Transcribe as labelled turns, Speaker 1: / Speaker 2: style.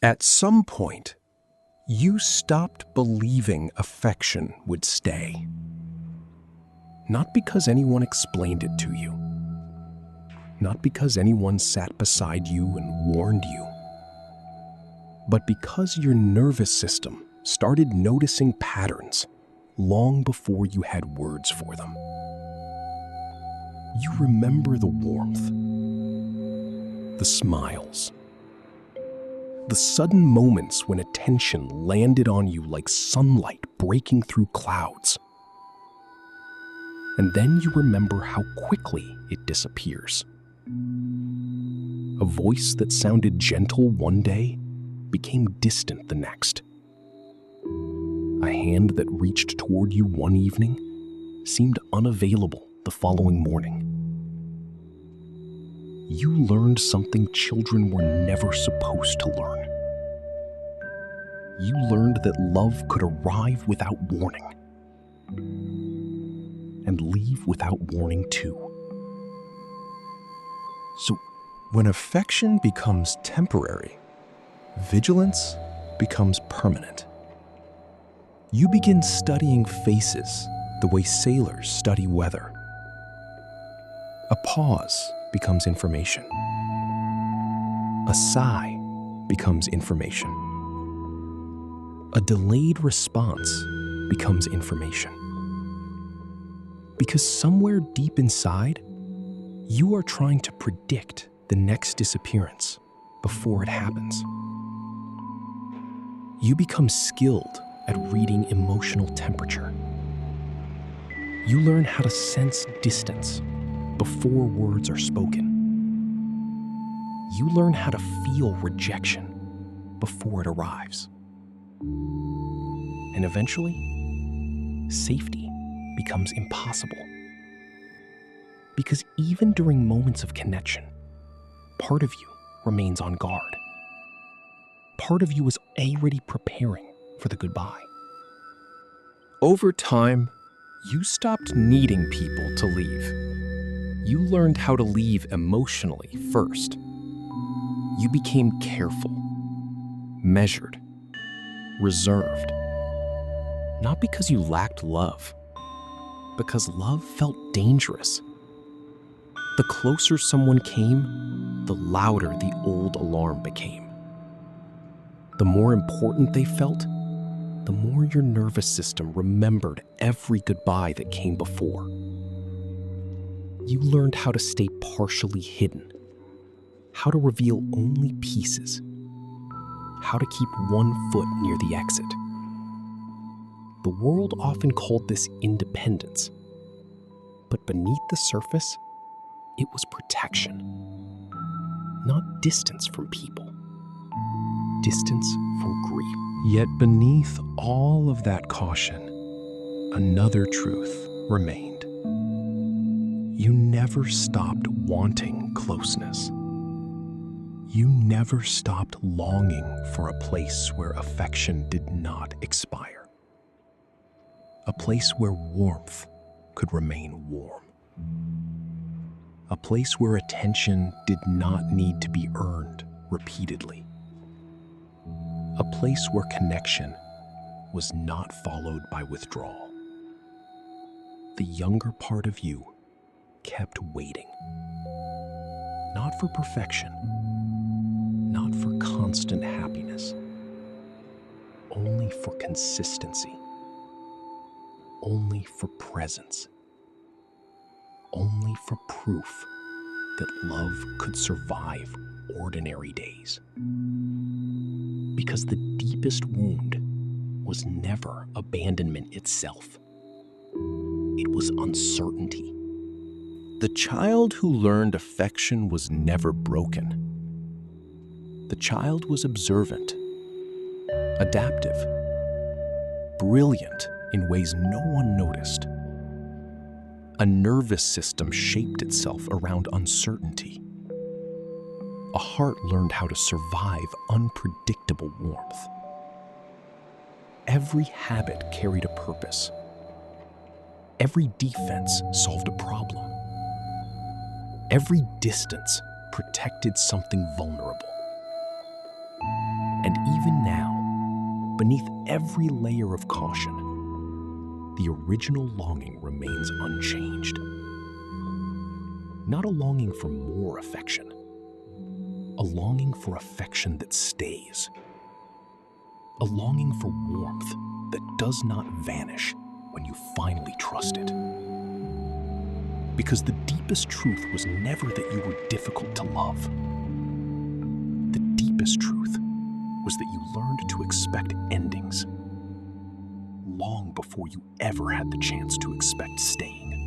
Speaker 1: At some point, you stopped believing affection would stay. Not because anyone explained it to you. Not because anyone sat beside you and warned you. But because your nervous system started noticing patterns long before you had words for them. You remember the warmth, the smiles, the sudden moments when attention landed on you like sunlight breaking through clouds. And then you remember how quickly it disappears. A voice that sounded gentle one day became distant the next. A hand that reached toward you one evening seemed unavailable the following morning. You learned something children were never supposed to learn. You learned that love could arrive without warning and leave without warning too. So, when affection becomes temporary, vigilance becomes permanent. You begin studying faces the way sailors study weather. A pause becomes information. A sigh becomes information. A delayed response becomes information. Because somewhere deep inside, you are trying to predict the next disappearance before it happens. You become skilled at reading emotional temperature. You learn how to sense distance before words are spoken. You learn how to feel rejection before it arrives. And eventually, safety becomes impossible. Because even during moments of connection, part of you remains on guard. Part of you is already preparing for the goodbye. Over time, you stopped needing people to leave. You learned how to leave emotionally first. You became careful, measured, reserved. Not because you lacked love, because love felt dangerous. The closer someone came, the louder the old alarm became. The more important they felt, the more your nervous system remembered every goodbye that came before. You learned how to stay partially hidden, how to reveal only pieces, how to keep one foot near the exit. The world often called this independence, but beneath the surface, it was protection. Not distance from people, distance from grief. Yet beneath all of that caution, another truth remained. You never stopped wanting closeness. You never stopped longing for a place where affection did not expire. A place where warmth could remain warm. A place where attention did not need to be earned repeatedly. A place where connection was not followed by withdrawal. The younger part of you kept waiting. Not for perfection, not for constant happiness, only for consistency, only for presence, only for proof that love could survive ordinary days. Because the deepest wound was never abandonment itself. It was uncertainty. The child who learned affection was never broken. The child was observant, adaptive, brilliant in ways no one noticed. A nervous system shaped itself around uncertainty. A heart learned how to survive unpredictable warmth. Every habit carried a purpose. Every defense solved a problem. Every distance protected something vulnerable. And beneath every layer of caution, the original longing remains unchanged. Not a longing for more affection, a longing for affection that stays. A longing for warmth that does not vanish when you finally trust it. Because the deepest truth was never that you were difficult to love. The deepest truth was that you learned to expect endings long before you ever had the chance to expect staying.